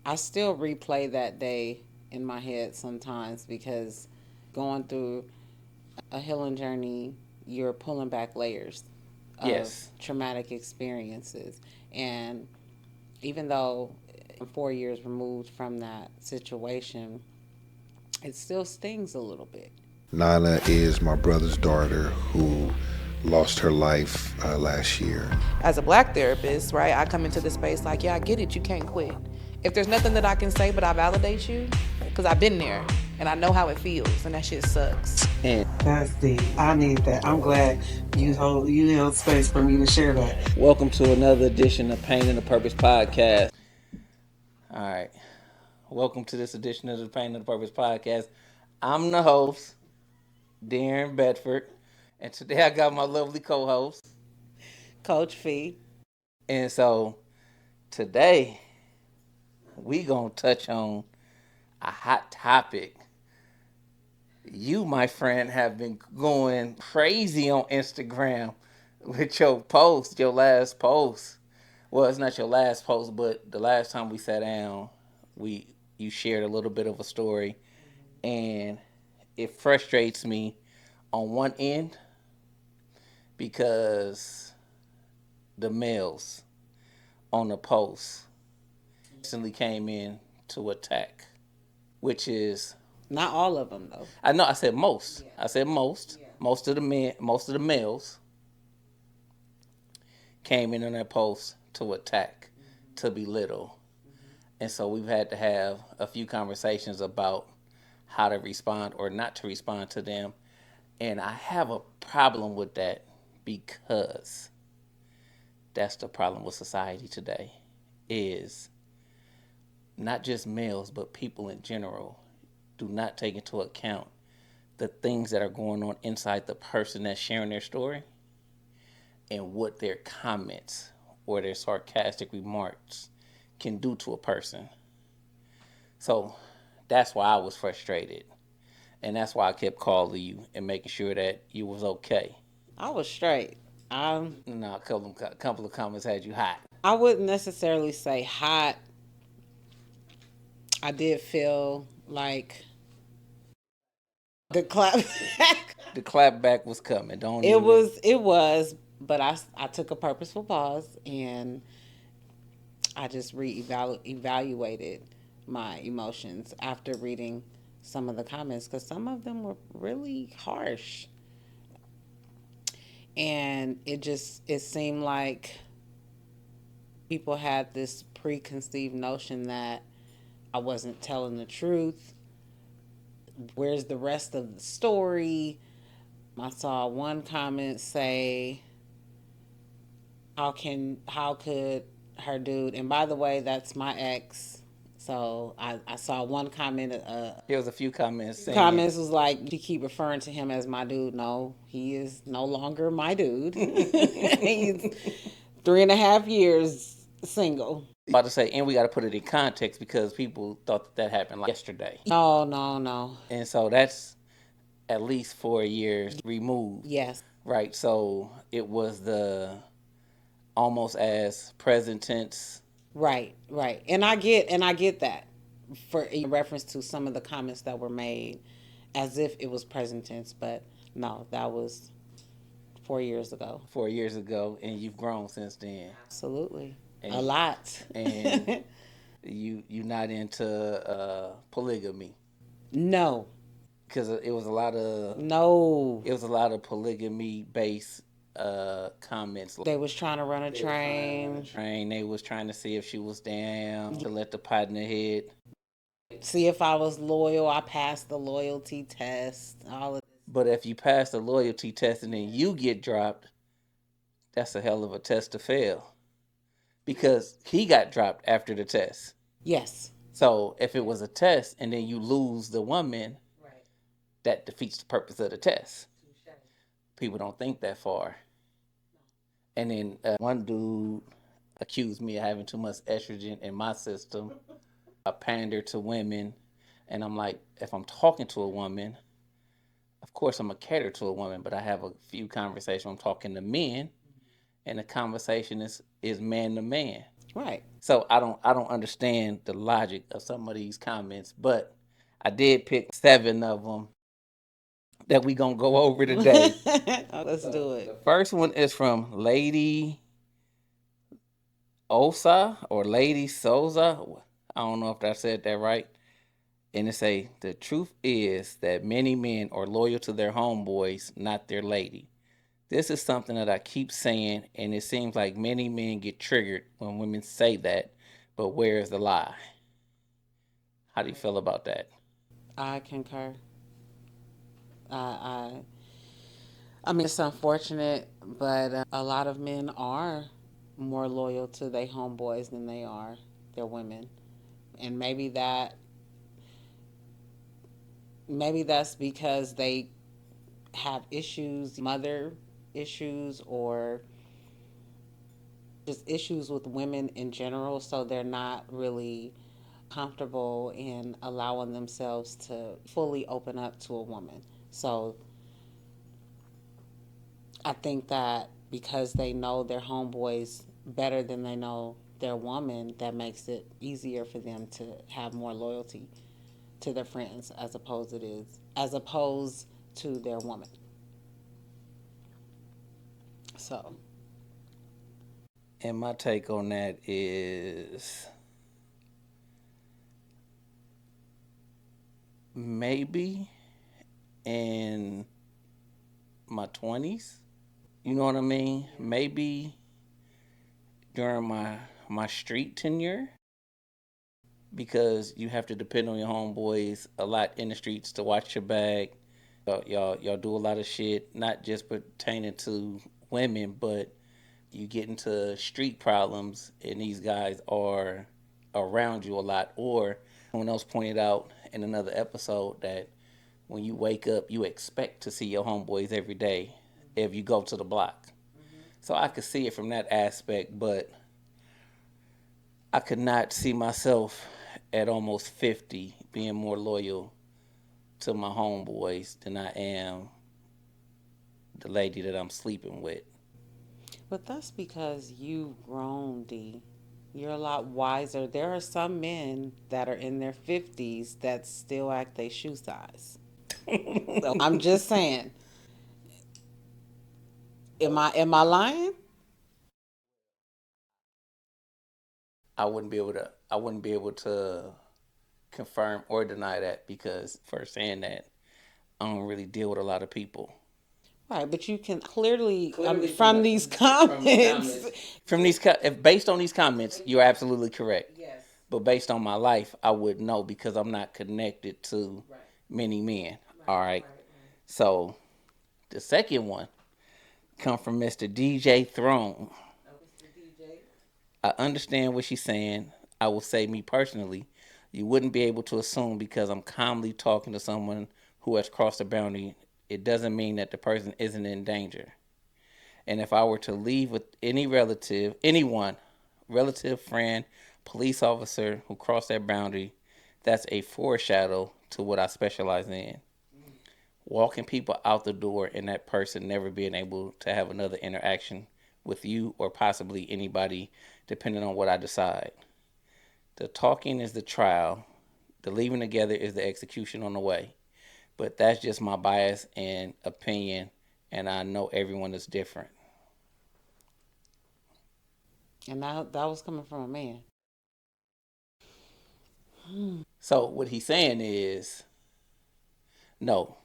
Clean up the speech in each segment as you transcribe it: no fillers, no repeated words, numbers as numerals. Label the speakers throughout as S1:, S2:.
S1: I still replay that day in my head sometimes because going through a healing journey, you're pulling back layers of
S2: Yes.
S1: traumatic experiences. And even though I'm 4 years removed from that situation, it still stings a little bit.
S3: Nana is my brother's daughter who lost her life last year.
S4: As a black therapist, right, I come into the space like, yeah, I get it, you can't quit. If there's nothing that I can say but I validate you, because I've been there and I know how it feels, and that shit sucks.
S2: And
S5: That's deep. I need that. I'm glad you held space for me to share that.
S2: welcome to another edition of Pain and the Purpose podcast. All right. Welcome to this edition of the Pain and the Purpose podcast. I'm the host, Darrin Bedford, and today I got my lovely co-host.
S1: Coach Fee.
S2: And so today we gonna touch on a hot topic. You, my friend, have been going crazy on Instagram with your post, your last post. Well, it's not your last post, but the last time we sat down, you shared a little bit of a story, and it frustrates me on one end because the males on the post instantly came in to attack, which is
S1: Not all of them, though.
S2: I know I said most. I said most. Most of the men, most of the males came in on that post to attack, to belittle. And so we've had to have a few conversations about how to respond or not to respond to them. And I have a problem with that because that's the problem with society today is not just males, but people in general do not take into account the things that are going on inside the person that's sharing their story and what their comments or their sarcastic remarks can do to a person. So that's why I was frustrated. And that's why I kept calling you and making sure that you was okay.
S1: I was straight. I
S2: Now, a couple of comments had you hot.
S1: I wouldn't necessarily say hot. I did feel like the clap.
S2: The clap back was coming. Don't
S1: it
S2: even.
S1: was, but I took a purposeful pause and I just evaluated my emotions after reading some of the comments because some of them were really harsh, and it seemed like people had this preconceived notion that I wasn't telling the truth. Where's the rest of the story? I saw one comment say, how could her dude, and by the way, that's my ex. So I saw one comment,
S2: There was a few comments saying.
S1: comments was like, you keep referring to him as my dude. No, he is no longer my dude. He's 3.5 years single.
S2: About to say, and we got to put it in context because people thought that happened like yesterday.
S1: No, no, no.
S2: And so that's at least 4 years removed.
S1: Yes.
S2: Right. So it was the almost as present tense.
S1: Right, right. And I get that for in reference to some of the comments that were made as if it was present tense, but no, that was 4 years ago.
S2: 4 years ago, and you've grown since then.
S1: Absolutely.
S2: And,
S1: a lot.
S2: And you're not into polygamy.
S1: No.
S2: Because it was a lot of polygamy based comments.
S1: They was trying to run a train.
S2: They was trying to see if she was down to let the partner hit.
S1: See if I was loyal. I passed the loyalty test. All of this.
S2: But if you pass the loyalty test and then you get dropped, that's a hell of a test to fail. Because he got dropped after the test.
S1: Yes.
S2: So if it was a test and then you lose the woman, right, that defeats the purpose of the test. People don't think that far. And then one dude accused me of having too much estrogen in my system. I pander to women. And I'm like, if I'm talking to a woman, of course I'm going to cater to a woman, but I have a few conversations. I'm talking to men, and the conversation is man to man.
S1: Right.
S2: So I don't understand the logic of some of these comments, but I did pick 7 of them that we gonna go over today.
S1: Let's do
S2: The
S1: it.
S2: first one is from Lady Osa or Lady Souza. I don't know if I said that right. And it say the truth is that many men are loyal to their homeboys, not their lady. This is something that I keep saying, and it seems like many men get triggered when women say that. But where is the lie? How do you feel about that?
S1: I concur. I I mean, it's unfortunate, but a lot of men are more loyal to their homeboys than they are their women, and maybe that's because they have issues, mother issues, or just issues with women in general, so they're not really comfortable in allowing themselves to fully open up to a woman. So I think that because they know their homeboys better than they know their woman, that makes it easier for them to have more loyalty to their friends as opposed to their woman. So
S2: And my take on that is maybe in my 20s. You know what I mean? Maybe during my street tenure, because you have to depend on your homeboys a lot in the streets to watch your back. Y'all do a lot of shit, not just pertaining to women, but you get into street problems, and these guys are around you a lot. Or someone else pointed out in another episode that when you wake up, you expect to see your homeboys every day if you go to the block. So I could see it from that aspect, but I could not see myself at almost 50 being more loyal to my homeboys than I am the lady that I'm sleeping with.
S1: but that's because you've grown, D. You're a lot wiser. There are some men that are in their 50s that still act their shoe size. So I'm just saying, am I lying?
S2: I wouldn't be able to confirm or deny that because firsthand that I don't really deal with a lot of people.
S1: Right, but you can clearly,
S2: Clearly
S1: from these comments.
S2: From these if based on these comments, you're absolutely correct. But based on my life, I would know because I'm not connected to many men. All right. So the second one come from Mr. DJ Throne. I understand what she's saying. I will say, me personally, you wouldn't be able to assume because I'm calmly talking to someone who has crossed a boundary. It doesn't mean that the person isn't in danger. And if I were to leave with any relative, anyone, relative, friend, police officer who crossed that boundary, that's a foreshadow to what I specialize in. Walking people out the door and that person never being able to have another interaction with you or possibly anybody, depending on what I decide. The talking is the trial, the leaving together is the execution on the way. But that's just my bias and opinion, and I know everyone is different.
S1: And that was coming from a man.
S2: So what he's saying is, no,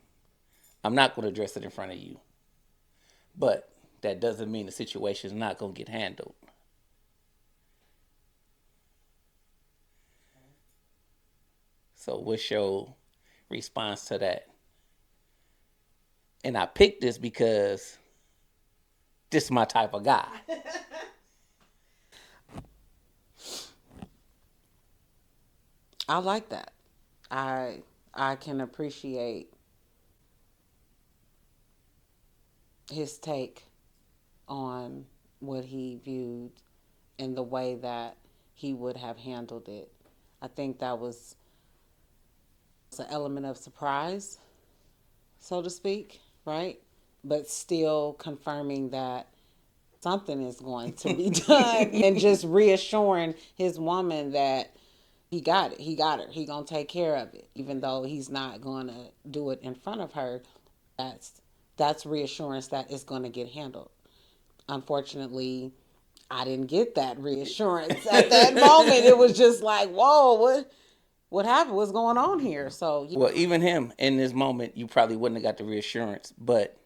S2: I'm not going to address it in front of you. But that doesn't mean the situation is not going to get handled. So what's your response to that? And I picked this because this is my type of guy.
S1: I like that. I can appreciate his take on what he viewed and the way that he would have handled it. I think that was an element of surprise, so to speak, right? But still confirming that something is going to be done, and just reassuring his woman that he got it, he got her, he gonna take care of it, even though he's not gonna do it in front of her. That's reassurance that it's gonna get handled. Unfortunately, I didn't get that reassurance at that moment. It was just like, whoa, what happened? What's going on here? So
S2: Well, even him in this moment, you probably wouldn't have got the reassurance, but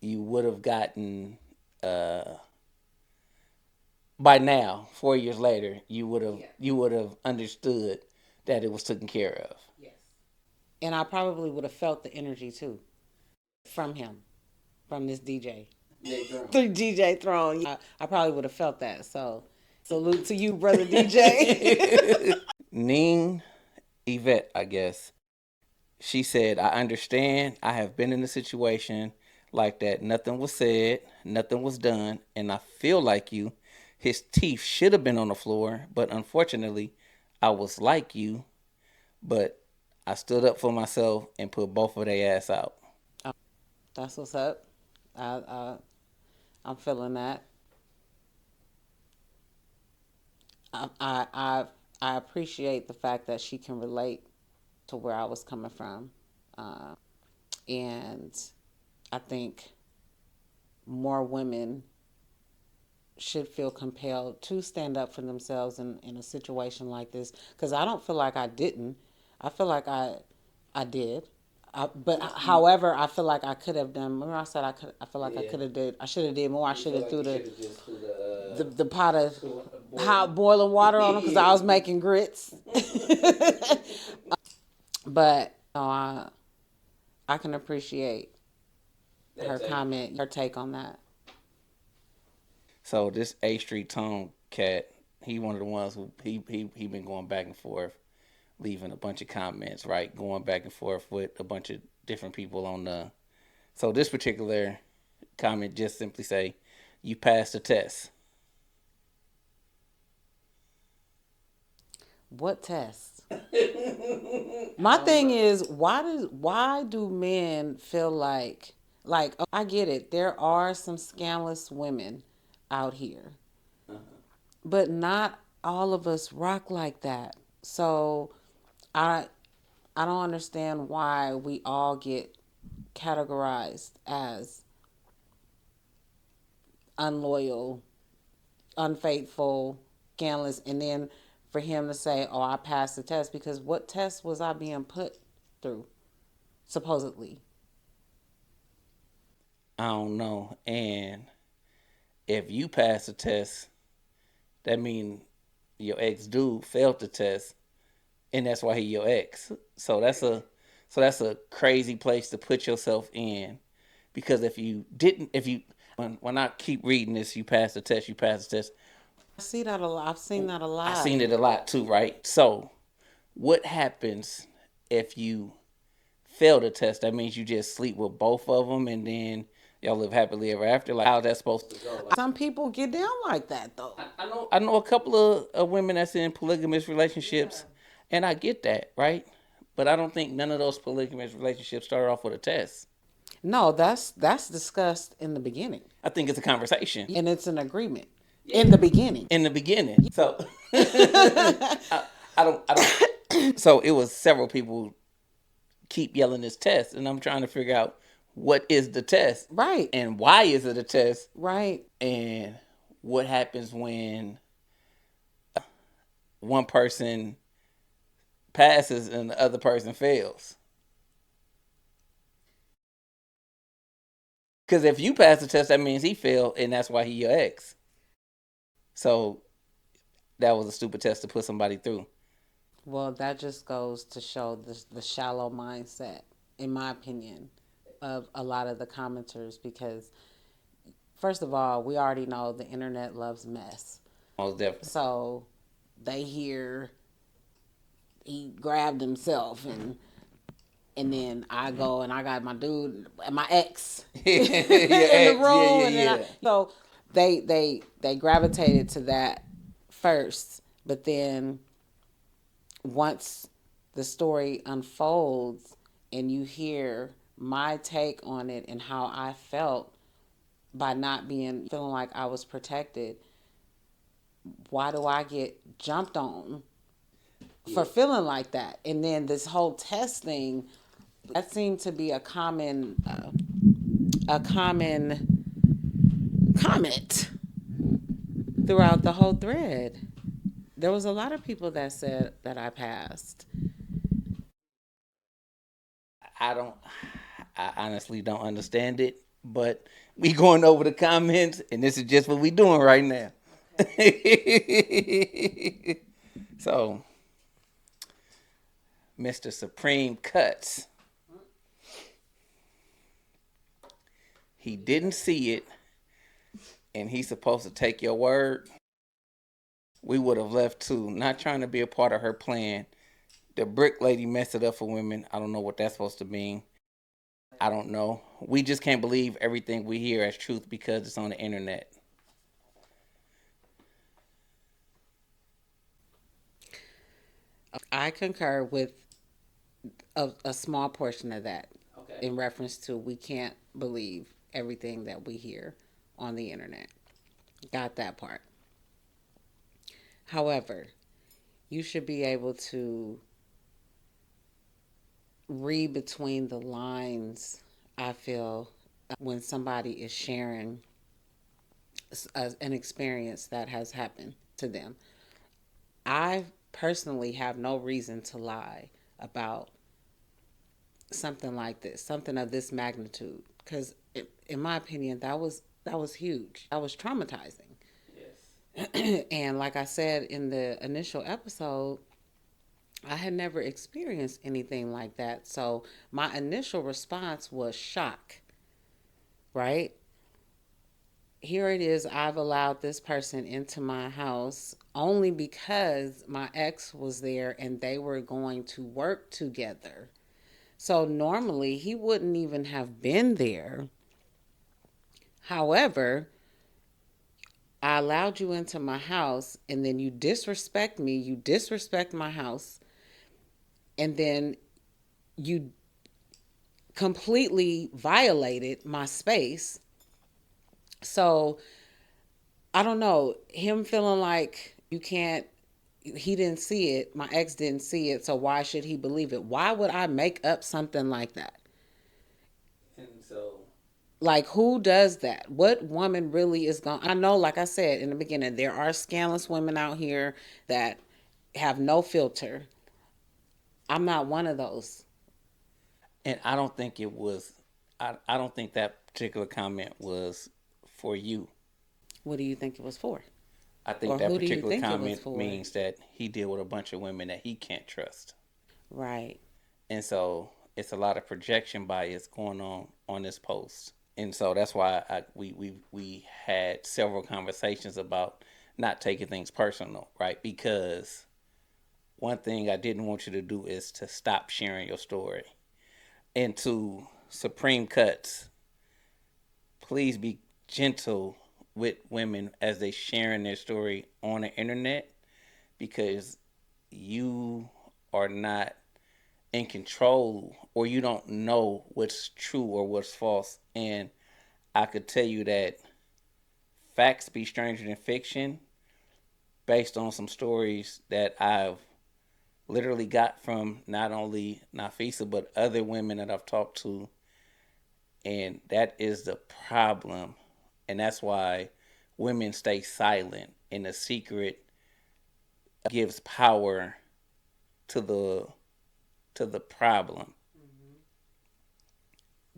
S2: you would have gotten by now, 4 years later, you would have understood that it was taken care of.
S1: and I probably would have felt the energy too from him, from this DJ. The DJ Throne. I probably would have felt that. So salute to you, brother DJ.
S2: Ning Yvette, I guess. She said, I understand. I have been in a situation like that. Nothing was said, nothing was done, and I feel like you. His teeth should have been on the floor, but unfortunately, I was like you, but I stood up for myself and put both of their ass out.
S1: That's what's up. I'm feeling that. I appreciate the fact that she can relate to where I was coming from, and I think more women should feel compelled to stand up for themselves in a situation like this. Because I don't feel like I didn't. I feel like I did. But however, I feel like I could have done. Remember, I said I could. I feel like I could have did. I should have did more. I should have threw the pot of hot boiling water on them because I was making grits. But I can appreciate her comment, her take on that.
S2: So this A Street Tone cat, he one of the ones who he been going back and forth, leaving a bunch of comments, right? Going back and forth with a bunch of different people on the. So this particular comment just simply say, "You passed the test."
S1: What test? My thing is, why do men feel like I get it. There are some scandalous women out here, but not all of us rock like that. So I don't understand why we all get categorized as unloyal, unfaithful, scandalous, and then for him to say, "Oh, I passed the test," because what test was I being put through, supposedly?
S2: I don't know. And if you pass the test, that means your ex dude failed the test, and that's why he your ex. So that's a crazy place to put yourself in, because if you didn't, if you when I keep reading this, you pass the test, you pass the test.
S1: I see that a lot. I've seen that a lot.
S2: I've seen it a lot too, right? So what happens if you fail the test? That means you just sleep with both of them, and then y'all live happily ever after. Like, how's that supposed to go? Like,
S1: some people get down like that, though.
S2: I know a couple of women that's in polygamous relationships, and I get that, right? But I don't think none of those polygamous relationships started off with a test.
S1: No, that's discussed in the beginning,
S2: I think it's a conversation
S1: and it's an agreement in the beginning.
S2: in the beginning. So I don't. So it was several people keep yelling this test, and I'm trying to figure out what is the test,
S1: Right.
S2: and why is it a test,
S1: Right.
S2: and what happens when one person passes and the other person fails. Because if you pass the test, that means he failed, and that's why he your ex. So that was a stupid test to put somebody through.
S1: Well, that just goes to show the shallow mindset, in my opinion, of a lot of the commenters. Because, first of all, we already know the internet loves mess.
S2: Most definitely.
S1: So they hear he grabbed himself, and then I go and I got my dude, my ex, in the room,
S2: Yeah.
S1: So they gravitated to that first, but then once the story unfolds and you hear my take on it and how I felt, by not feeling like I was protected, why do I get jumped on for feeling like that? And then this whole test thing, that seemed to be a common comment throughout the whole thread. There was a lot of people that said that I passed.
S2: I don't. I honestly don't understand it, but we going over the comments, and this is just what we doing right now. So, Mr. Supreme Cuts, he didn't see it, and he's supposed to take your word. We would have left too, not trying to be a part of her plan. The brick lady messed it up for women. I don't know what that's supposed to mean. I don't know. We just can't believe everything we hear as truth because it's on the internet.
S1: I concur with a small portion of that, okay, in reference to we can't believe everything that we hear on the internet. Got that part. However, you should be able to read between the lines, I feel, when somebody is sharing an experience that has happened to them. I personally have no reason to lie about something like this, something of this magnitude, because in my opinion, that was huge. That was traumatizing. Yes. And like I said in the initial episode, I had never experienced anything like that. So my initial response was shock, right? Here it is, I've allowed this person into my house only because my ex was there and they were going to work together. So normally he wouldn't even have been there. However, I allowed you into my house and then you disrespect me, you disrespect my house, and then you completely violated my space. So I don't know, him feeling like he didn't see it, my ex didn't see it, so why should he believe it? Why would I make up something like that?
S2: And so,
S1: like, who does that? What woman really is going? I know, like I said in the beginning, there are scandalous women out here that have no filter. I'm not one of those.
S2: and I don't think it was. I don't think that particular comment was for you.
S1: What do you think it was for?
S2: I think
S1: Or
S2: that
S1: who do you
S2: particular
S1: think it was
S2: comment
S1: for?
S2: means that he deal with a bunch of women that he can't trust.
S1: Right.
S2: And so it's a lot of projection bias going on this post. And so that's why we had several conversations about not taking things personal, right? Because one thing I didn't want you to do is to stop sharing your story. And to Supreme Cuts, please be gentle with women as they sharing their story on the internet, because you are not in control, or you don't know what's true or what's false. And I could tell you that facts be stranger than fiction based on some stories that I've literally got from not only Nafisa but other women that I've talked to. And that is the problem. And that's why women stay silent. And the secret gives power to the problem.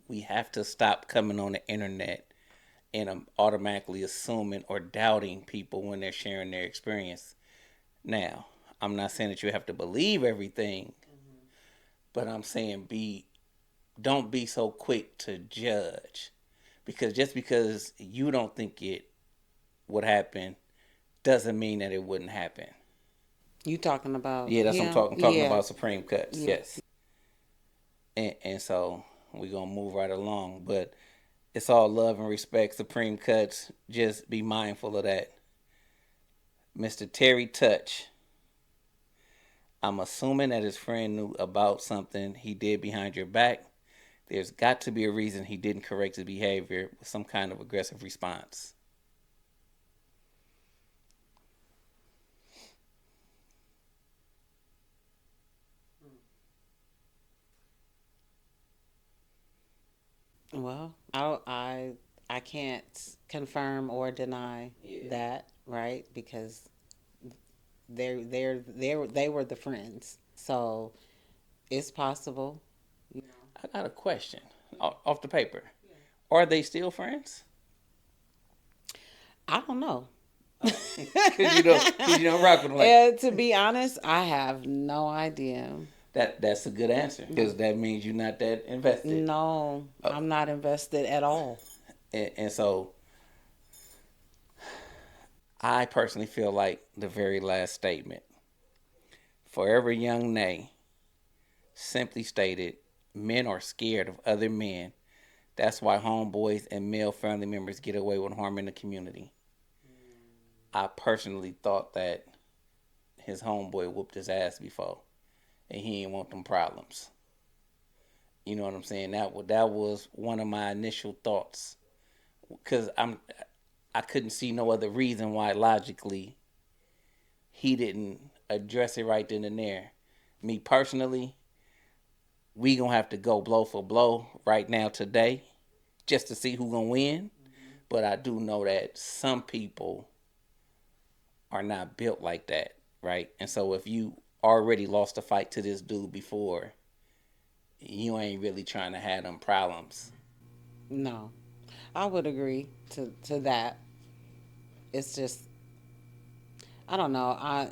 S2: We have to stop coming on the internet and automatically assuming or doubting people when they're sharing their experience. Now, I'm not saying that you have to believe everything, but I'm saying don't be so quick to judge, because just because you don't think it would happen doesn't mean that it wouldn't happen.
S1: You talking about
S2: Yeah, that's what
S1: him?
S2: I'm talking
S1: Yeah.
S2: about. Supreme Cuts, yes. And so we're gonna move right along, but it's all love and respect. Supreme Cuts, just be mindful of that. Mr. Terry Touch, I'm assuming that his friend knew about something he did behind your back. There's got to be a reason he didn't correct his behavior with some kind of aggressive response.
S1: Well, I can't confirm or deny that, right? Because they were the friends, so it's possible.
S2: I got a question off the paper. Are they still friends?
S1: I don't know.
S2: Because you don't rock with them.
S1: And to be honest, I have no idea.
S2: That's a good answer, because that means you're not that invested.
S1: No, I'm not invested at all.
S2: And so I personally feel like the very last statement, Forever Young Nay, simply stated, men are scared of other men. That's why homeboys and male family members get away with harming the community. I personally thought that his homeboy whooped his ass before, and he didn't want them problems. You know what I'm saying? That was one of my initial thoughts, because I couldn't see no other reason why logically he didn't address it right then and there. Me personally, we gonna have to go blow for blow right now today, just to see who gonna win. But I do know that some people are not built like that, right? And so if you already lost a fight to this dude before, you ain't really trying to have them problems.
S1: No, I would agree to that. It's just, I don't know.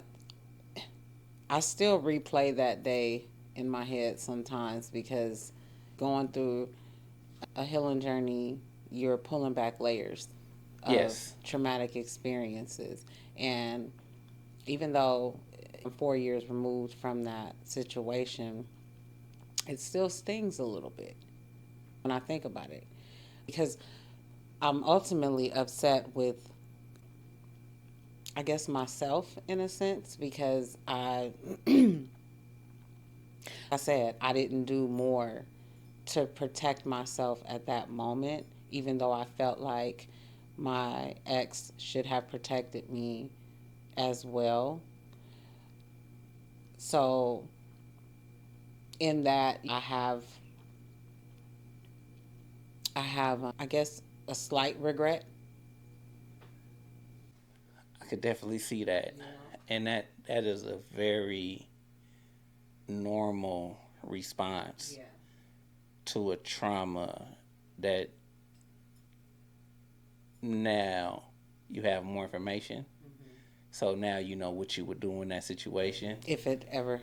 S1: I still replay that day in my head sometimes, because going through a healing journey, you're pulling back layers of
S2: Yes.
S1: traumatic experiences. And even though I'm 4 years removed from that situation, it still stings a little bit when I think about it. Because I'm ultimately upset with, I guess, myself in a sense, because I said I didn't do more to protect myself at that moment, even though I felt like my ex should have protected me as well. So, in that, I guess, a slight regret.
S2: I could definitely see that. And that is a very normal response to a trauma that now you have more information. So now you know what you would do in that situation.
S1: If it ever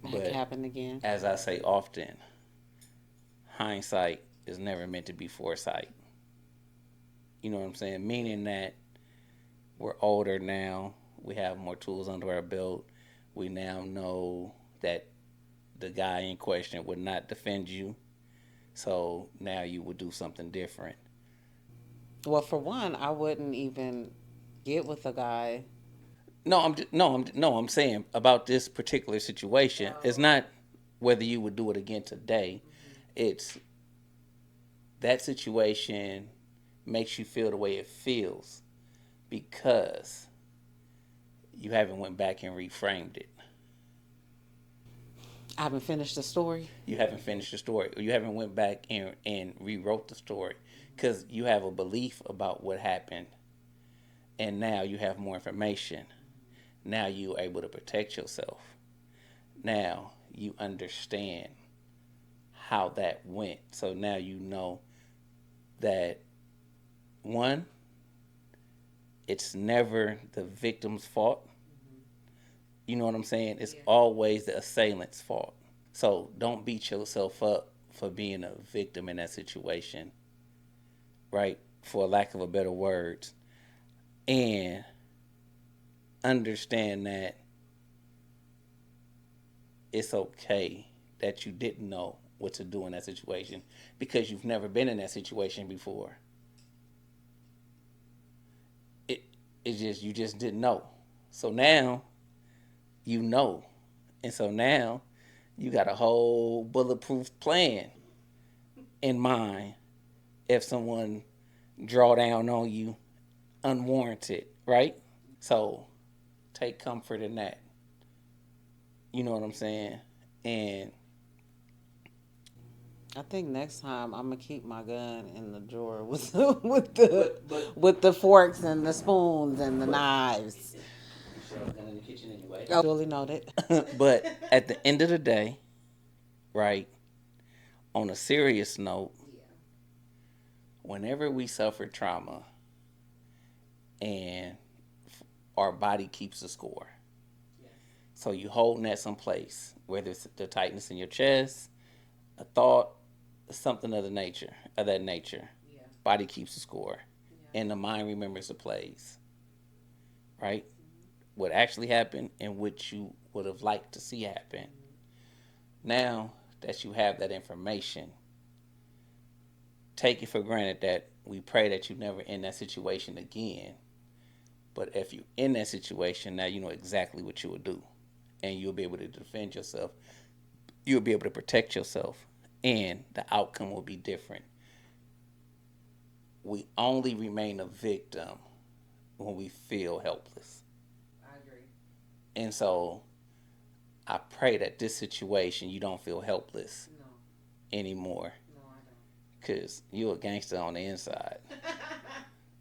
S2: But
S1: happened again.
S2: as I say often, hindsight is never meant to be foresight. You know what I'm saying? Meaning that we're older now. We have more tools under our belt. We now know that the guy in question would not defend you. So now you would do something different.
S1: Well, for one, I wouldn't even get with a guy.
S2: I'm saying about this particular situation. It's not whether you would do it again today. It's that situation makes you feel the way it feels because you haven't went back and reframed it.
S1: I haven't finished the story.
S2: You haven't finished the story, or you haven't went back and rewrote the story, because you have a belief about what happened, and now you have more information. Now you're able to protect yourself. Now you understand how that went. So now you know that, one, it's never the victim's fault. You know what I'm saying? It's always the assailant's fault. So don't beat yourself up for being a victim in that situation, right? For lack of a better words. And understand that it's okay that you didn't know what to do in that situation, because you've never been in that situation before. It's just, you just didn't know. So now you know. And so now you got a whole bulletproof plan in mind if someone draw down on you unwarranted, right? So take comfort in that. You know what I'm saying? And
S1: I think next time I'm gonna keep my gun in the drawer with the forks and the spoons and the knives.
S2: you sure I was in the kitchen anyway.
S1: Oh, duly noted.
S2: But at the end of the day, right? On a serious note, whenever we suffer trauma and our body keeps the score. So you holding that someplace, whether it's the tightness in your chest, a thought, something of that nature. Body keeps the score, and the mind remembers the plays, right? What actually happened and what you would have liked to see happen. Now that you have that information, take it for granted that we pray that you never in that situation again. But if you're in that situation, now you know exactly what you will do, and you'll be able to defend yourself. You'll be able to protect yourself, and the outcome will be different. We only remain a victim when we feel helpless.
S1: I agree.
S2: And so I pray that this situation you don't feel helpless anymore.
S1: No, I don't.
S2: Because you're a gangster on the inside.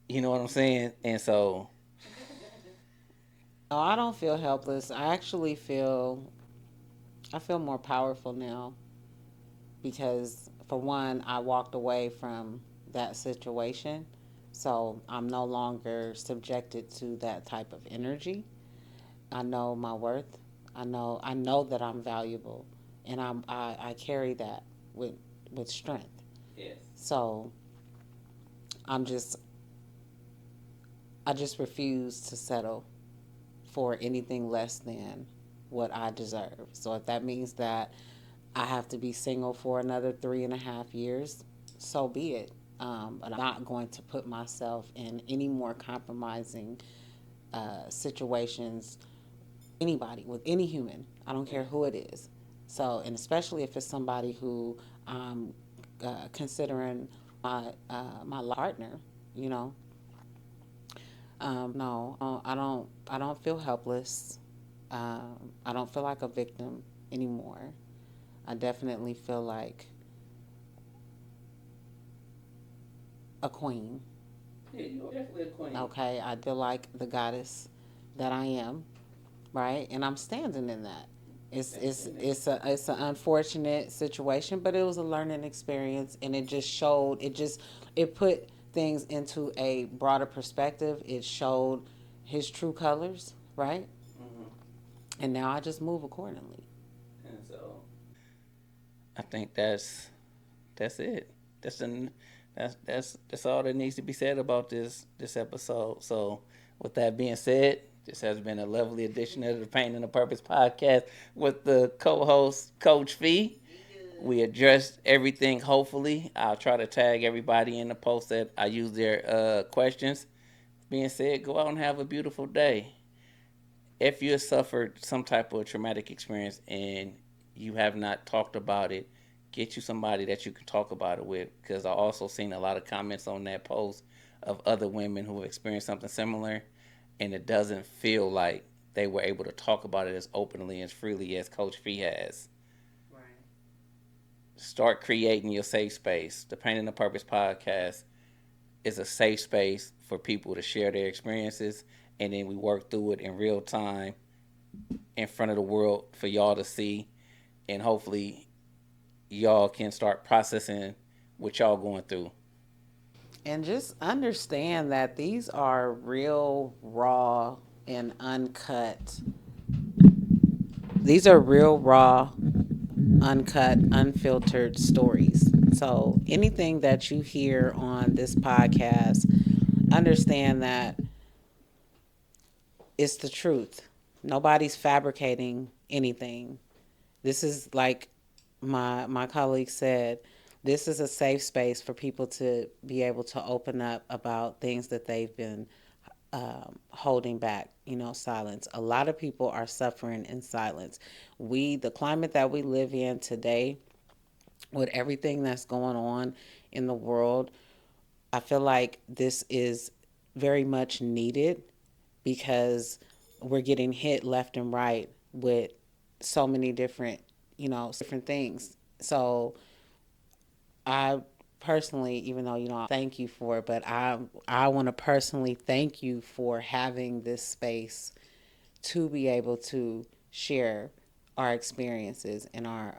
S2: You know what I'm saying? And so.
S1: No, I don't feel helpless. I feel more powerful now because, for one, I walked away from that situation. So I'm no longer subjected to that type of energy. I know my worth. I know that I'm valuable, and I carry that with strength.
S2: Yes.
S1: So I'm just I just refuse to settle for anything less than what I deserve. So if that means that I have to be single for another 3.5 years, so be it. But I'm not going to put myself in any more compromising situations. Anybody with any human, I don't care who it is. So, and especially if it's somebody who I'm considering my partner, you know. No, I don't feel helpless. I don't feel like a victim anymore. I definitely feel like a queen.
S2: Yeah, you're definitely a queen.
S1: Okay, I feel like the goddess that I am, right? And I'm standing in that. It's an unfortunate situation, but it was a learning experience, and it put things into a broader perspective. It showed his true colors, right?
S2: Mm-hmm.
S1: And now I just move accordingly.
S2: And so I think that's it. That's all that needs to be said about this episode. So with that being said, this has been a lovely edition of the Pain and the Purpose podcast with the co-host Coach Fee. We addressed everything. Hopefully, I'll try to tag everybody in the post that I use their questions. Being said, go out and have a beautiful day. If you have suffered some type of traumatic experience and you have not talked about it, get you somebody that you can talk about it with. Because I also seen a lot of comments on that post of other women who have experienced something similar, and it doesn't feel like they were able to talk about it as openly and freely as Coach Fee has.
S1: Right.
S2: Start creating your safe space. The Pain and the Purpose podcast is a safe space for people to share their experiences, and then we work through it in real time in front of the world for y'all to see, and hopefully y'all can start processing what y'all going through.
S1: And just understand that these are real, raw, and uncut. These are real, raw, uncut, unfiltered stories. So anything that you hear on this podcast, understand that it's the truth. Nobody's fabricating anything. This is like my colleague said, this is a safe space for people to be able to open up about things that they've been holding back, silence. A lot of people are suffering in silence. The climate that we live in today, with everything that's going on in the world, I feel like this is very much needed because we're getting hit left and right with so many different, different things. So I personally, even though thank you for it, but I want to personally thank you for having this space to be able to share our experiences and our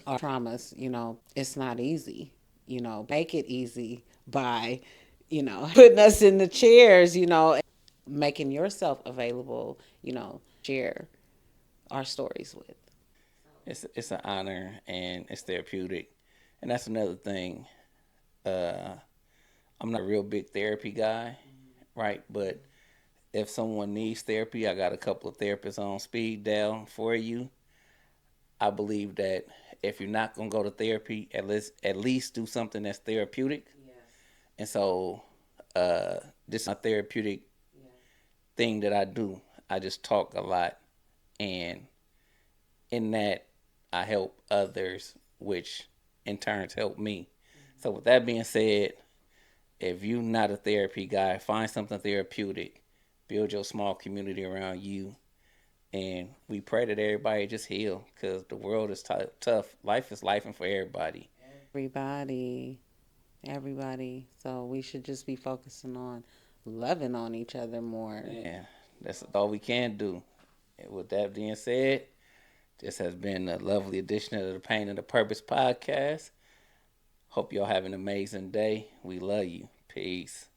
S1: traumas. It's not easy. Make it easy by putting us in the chairs. Making yourself available. Share our stories with.
S2: It's an honor and it's therapeutic, and that's another thing. Uh, I'm not a real big therapy guy, right? But if someone needs therapy, I got a couple of therapists on speed dial for you. I believe that if you're not gonna go to therapy, at least do something that's therapeutic. Yes. And so, this is my therapeutic thing that I do. I just talk a lot, and in that, I help others, which in turns help me. Mm-hmm. So, with that being said, if you're not a therapy guy, find something therapeutic. Build your small community around you. And we pray that everybody just heal because the world is tough. Life is life and for everybody.
S1: Everybody. So we should just be focusing on loving on each other more.
S2: Yeah, that's all we can do. And with that being said, this has been a lovely edition of the Pain and the Purpose podcast. Hope y'all have an amazing day. We love you. Peace.